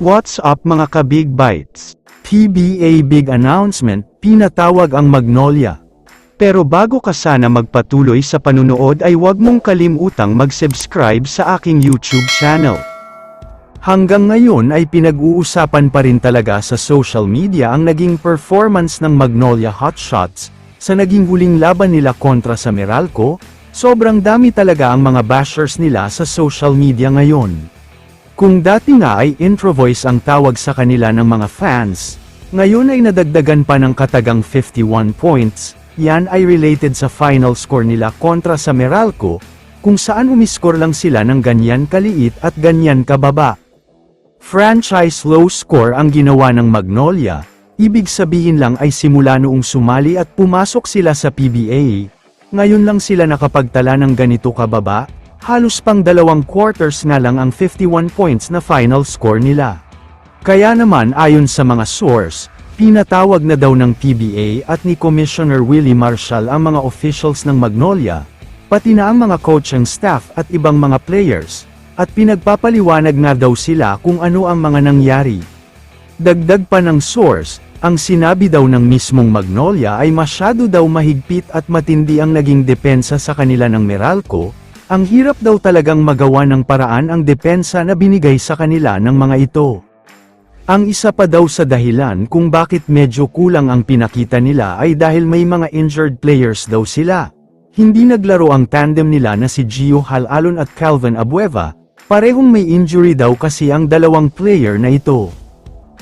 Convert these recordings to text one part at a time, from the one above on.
What's up mga ka-Big Bites? PBA big announcement, pinatawag ang Magnolia. Pero bago ka sana magpatuloy sa panunood ay huwag mong kalimutang mag-subscribe sa aking YouTube channel. Hanggang ngayon ay pinag-uusapan pa rin talaga sa social media ang naging performance ng Magnolia Hotshots sa naging huling laban nila kontra sa Meralco. Sobrang dami talaga ang mga bashers nila sa social media ngayon. Kung dati nga ay intro voice ang tawag sa kanila ng mga fans, ngayon ay nadagdagan pa ng katagang 51 points, yan ay related sa final score nila kontra sa Meralco, kung saan umiskor lang sila ng ganyan kaliit at ganyan kababa. Franchise low score ang ginawa ng Magnolia, ibig sabihin lang ay simula noong sumali at pumasok sila sa PBA, ngayon lang sila nakapagtala ng ganito kababa. Halos pang 2 quarters nga lang ang 51 points na final score nila. Kaya naman ayon sa mga source, pinatawag na daw ng PBA at ni Commissioner Willie Marshall ang mga officials ng Magnolia, pati na ang mga coaching staff at ibang mga players, at pinagpapaliwanag nga daw sila kung ano ang mga nangyari. Dagdag pa ng source, ang sinabi daw ng mismong Magnolia ay masyado daw mahigpit at matindi ang naging depensa sa kanila ng Meralco. Ang hirap daw talagang magawa ng paraan ang depensa na binigay sa kanila ng mga ito. Ang isa pa daw sa dahilan kung bakit medyo kulang ang pinakita nila ay dahil may mga injured players daw sila. Hindi naglaro ang tandem nila na si Gio Halalon at Calvin Abueva, parehong may injury daw kasi ang dalawang player na ito.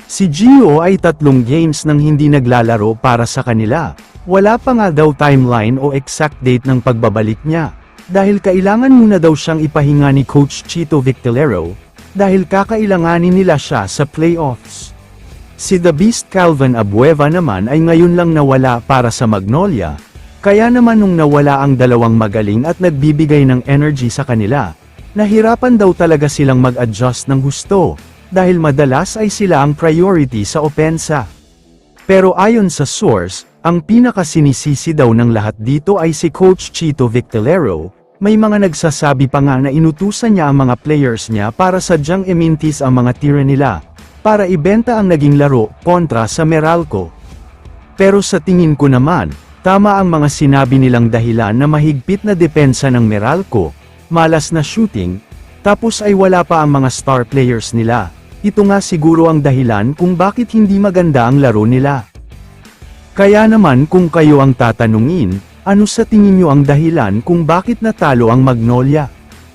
Si Gio ay 3 games nang hindi naglalaro para sa kanila, wala pa nga daw timeline o exact date ng pagbabalik niya. Dahil kailangan muna daw siyang ipahinga ni Coach Chito Victorero, dahil kakailanganin nila siya sa playoffs. Si The Beast Calvin Abueva naman ay ngayon lang nawala para sa Magnolia, kaya naman nung nawala ang dalawang magaling at nagbibigay ng energy sa kanila, nahirapan daw talaga silang mag-adjust ng husto, dahil madalas ay sila ang priority sa opensa. Pero ayon sa source, ang pinakasinisisi daw ng lahat dito ay si Coach Chito Victorero. May mga nagsasabi pa nga na inutusan niya ang mga players niya para sadyang imintis ang mga tira nila, para ibenta ang naging laro kontra sa Meralco. Pero sa tingin ko naman, tama ang mga sinabi nilang dahilan na mahigpit na depensa ng Meralco, malas na shooting, tapos ay wala pa ang mga star players nila. Ito nga siguro ang dahilan kung bakit hindi maganda ang laro nila. Kaya naman kung kayo ang tatanungin, ano sa tingin nyo ang dahilan kung bakit natalo ang Magnolia?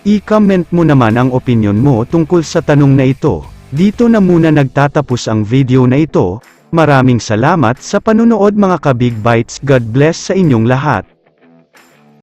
I-comment mo naman ang opinion mo tungkol sa tanong na ito. Dito na muna nagtatapos ang video na ito. Maraming salamat sa panunood mga ka-Big Bites. God bless sa inyong lahat.